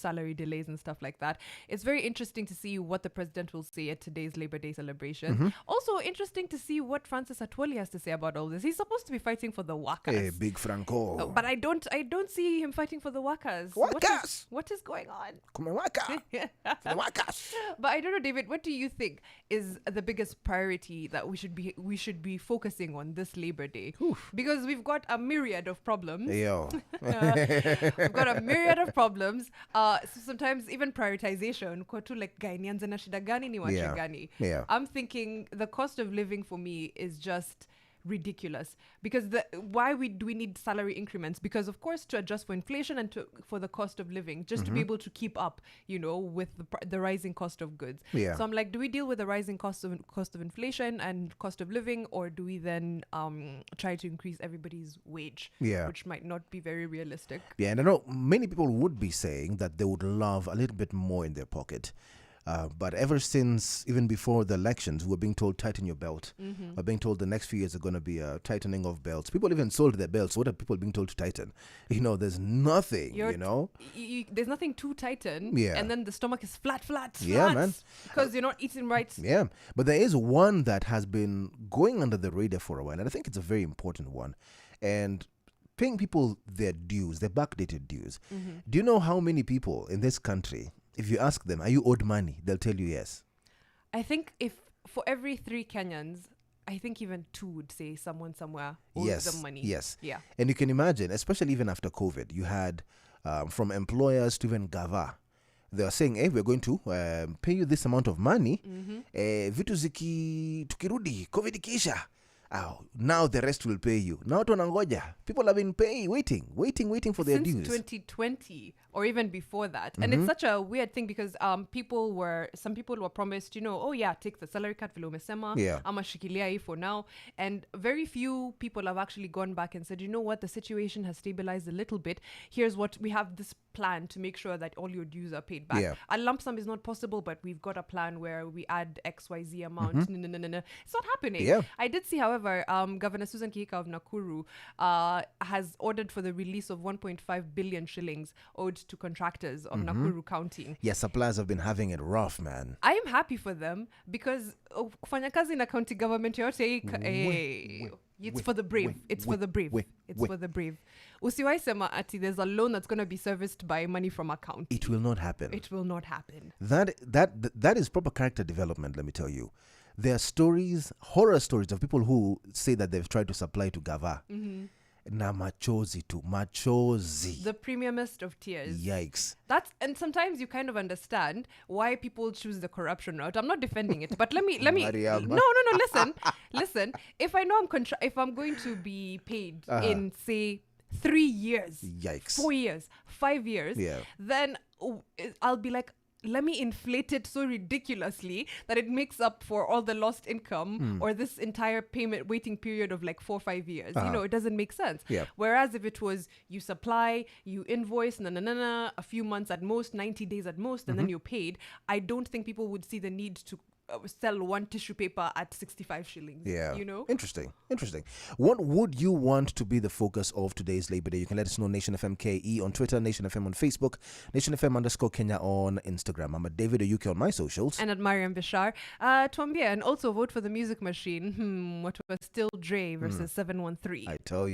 salary delays and stuff like that. It's very interesting to see what the president will say at today's Labor Day celebration. Also interesting to see what Francis Atwoli has to say about all this. He's supposed to be fighting for the workers. Hey, big Franco. But I don't see him fighting for the workers. Workers! What is going on? Come on, worker. For the workers. But I don't know, David, what do you think is the biggest priority that we should be focusing on this Labor Day? Oof. Because we've got a myriad of problems. Yo. We've got a myriad of problems. So sometimes even prioritization. Kwa tu like Ghanaians na shida gani ni wache gani. Yeah. I'm thinking the cost of living for me is just ridiculous, because why do we need salary increments? Because of course to adjust for inflation and for the cost of living, just to be able to keep up, with the rising cost of goods. Yeah. So I'm like, do we deal with the rising cost of inflation and cost of living, or do we then try to increase everybody's wage? Yeah. Which might not be very realistic. Yeah, and I know many people would be saying that they would love a little bit more in their pocket. But ever since, even before the elections, we're being told, tighten your belt. We're being told the next few years are going to be a tightening of belts. People even sold their belts. What are people being told to tighten? There's nothing, there's nothing to tighten. Yeah. And then the stomach is flat. Yeah, man. Because you're not eating right. Yeah. But there is one that has been going under the radar for a while, and I think it's a very important one. And paying people their dues, their backdated dues. Do you know how many people in this country, if you ask them, are you owed money? They'll tell you yes. I think if for every 3 Kenyans, I think even 2 would say someone somewhere owes them money. Yes. Yeah. And you can imagine, especially even after COVID, you had from employers to even Gava. They are saying, hey, we're going to pay you this amount of money. Vitu tukirudi, COVID ikisha. Now the rest will pay you. Now tunangoja. People have been waiting for their dues. Since 2020 or even before that. And it's such a weird thing because some people were promised, take the salary cut vile umesema, ama shikilia hii for now. And very few people have actually gone back and said, you know what, the situation has stabilized a little bit. Here's what we have, this plan to make sure that all your dues are paid back. Yeah. A lump sum is not possible, but we've got a plan where we add XYZ amount. No. It's not happening. Yeah. I did see, however, Governor Susan Kihika of Nakuru has ordered for the release of 1.5 billion shillings owed to contractors of Nakuru County. Yeah, suppliers have been having it rough, man. I am happy for them because kufanya kazi na county government yote it's for the brave. It's for the brave. It's for the brave. Usiwai sema ati there's a loan that's going to be serviced by money from a county. It will not happen. It will not happen. That is proper character development, let me tell you. There are stories, horror stories of people who say that they've tried to supply to Gava. Na machozi. The premiumest of tears. Yikes. And sometimes you kind of understand why people choose the corruption route. I'm not defending it, but let me Mariam. No, listen. If I know if I'm going to be paid in say 3 years, Yikes. 4 years, 5 years, then I'll be like, let me inflate it so ridiculously that it makes up for all the lost income or this entire payment waiting period of like 4 or 5 years. It doesn't make sense. Yeah. Whereas if it was you supply, you invoice, a few months at most, 90 days at most, and then you're paid, I don't think people would see the need to sell one tissue paper at 65 shillings. Yeah. Interesting. What would you want to be the focus of today's Labor Day? You can let us know. Nation FM KE on Twitter, Nation FM on Facebook, Nation FM _Kenya on Instagram. I'm at David Oyuke on my socials. And at Mariam Bishar. Tuambia, and also vote for the music machine. What was Still Dre versus 713. I tell you.